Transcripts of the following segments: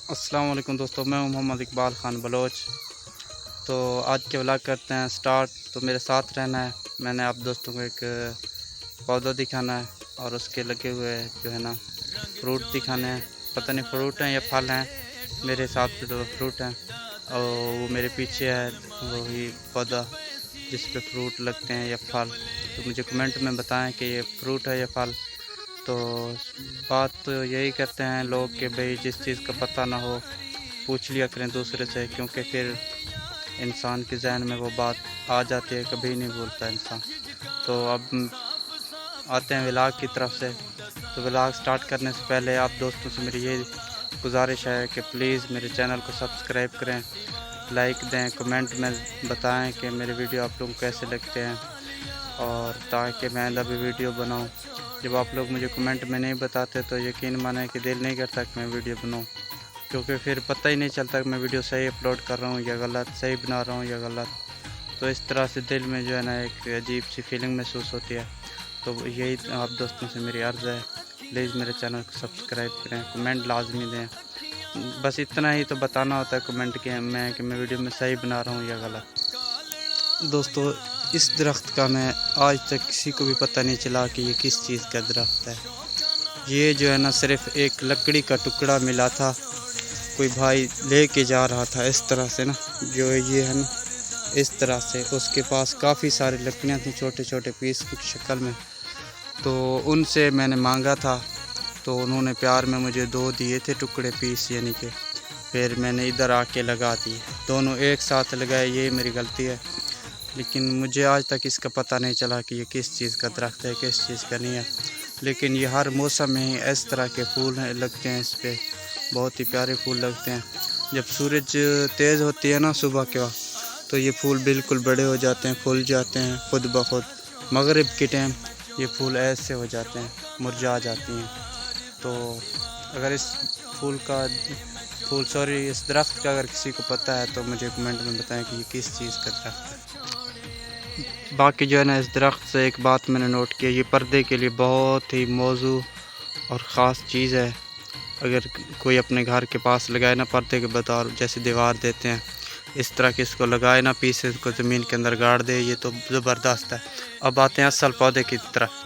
अस्सलाम वालेकुम दोस्तों, मैं हूं मोहम्मद इकबाल ख़ान बलोच। तो आज के व्लॉग करते हैं स्टार्ट। तो मेरे साथ रहना है। मैंने आप दोस्तों को एक पौधा दिखाना है और उसके लगे हुए जो है ना फ्रूट दिखाने हैं। पता नहीं फ्रूट हैं या फल हैं, मेरे हिसाब से तो फ्रूट हैं। और वो मेरे पीछे है वही पौधा जिस पे फ्रूट लगते हैं या फल। तो मुझे कमेंट में बताएं कि ये फ्रूट है या फल। तो बात तो यही करते हैं लोग कि भाई जिस चीज़ का पता ना हो पूछ लिया करें दूसरे से, क्योंकि फिर इंसान के जहन में वो बात आ जाती है, कभी नहीं भूलता इंसान। तो अब आते हैं व्लॉग की तरफ से। तो व्लॉग स्टार्ट करने से पहले आप दोस्तों से मेरी ये गुजारिश है कि प्लीज़ मेरे चैनल को सब्सक्राइब करें, लाइक दें, कमेंट में बताएं कि मेरे वीडियो आप लोगों को कैसे लगते हैं, और ताकि मैं आइंदा भी वीडियो बनाऊं। जब आप लोग मुझे कमेंट में नहीं बताते तो यकीन माने कि दिल नहीं करता कि मैं वीडियो बनाऊं, क्योंकि फिर पता ही नहीं चलता कि मैं वीडियो सही अपलोड कर रहा हूं या गलत, सही बना रहा हूं या गलत। तो इस तरह से दिल में जो है ना एक अजीब सी फीलिंग महसूस होती है। तो यही आप दोस्तों से मेरी अर्ज़ है, प्लीज़ मेरे चैनल को सब्सक्राइब करें, कमेंट लाजमी दें। बस इतना ही तो बताना होता है कमेंट के मैं कि मैं वीडियो में सही बना रहा हूँ या गलत। दोस्तों, इस दरख्त का मैं आज तक किसी को भी पता नहीं चला कि ये किस चीज़ का दरख्त है। ये जो है ना सिर्फ एक लकड़ी का टुकड़ा मिला था, कोई भाई लेके जा रहा था इस तरह से ना, जो ये है ना इस तरह से। उसके पास काफ़ी सारी लकड़ियाँ थी छोटे छोटे पीस की शक्ल में। तो उनसे मैंने मांगा था, तो उन्होंने प्यार में मुझे 2 दिए थे टुकड़े पीस, यानी कि फिर मैंने इधर आके लगा दिए, दोनों एक साथ लगाए। ये मेरी गलती है, लेकिन मुझे आज तक इसका पता नहीं चला कि ये किस चीज़ का दरख्त है, किस चीज़ का नहीं है। लेकिन ये हर मौसम में ही इस तरह के फूल लगते हैं, इस पर बहुत ही प्यारे फूल लगते हैं। जब सूरज तेज़ होती है ना सुबह के वक्त, तो ये फूल बिल्कुल बड़े हो जाते हैं, फूल जाते हैं खुद ब खुद। मगरिब के टाइम ये फूल ऐसे हो जाते हैं, मुरझा जाती हैं। तो अगर इस इस दरख्त का अगर किसी को पता है तो मुझे कमेंट में बताएं कि ये किस चीज़ का दरख्त है। बाकी जो है ना इस दरख्त से एक बात मैंने नोट की, ये पर्दे के लिए बहुत ही मौजू और ख़ास चीज़ है। अगर कोई अपने घर के पास लगाए ना पर्दे के बतौर, जैसे दीवार देते हैं इस तरह के, इसको लगाए ना पीछे को ज़मीन के अंदर गाड़ दे, ये तो ज़बरदस्त है। अब आते हैं असल पौधे की तरफ।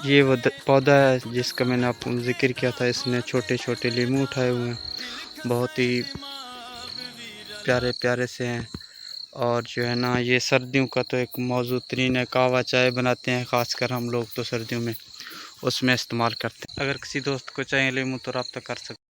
ये वो पौधा है जिसका मैंने आपको जिक्र किया था। इसने छोटे छोटे लीमू उठाए हुए हैं, बहुत ही प्यारे प्यारे से हैं। और जो है ना ये सर्दियों का तो एक मौजूद तरीन है, कहवा चाय बनाते हैं ख़ासकर हम लोग तो सर्दियों में उसमें इस्तेमाल करते हैं। अगर किसी दोस्त को चाहिए लीमू तो रब्ता कर सकते हैं।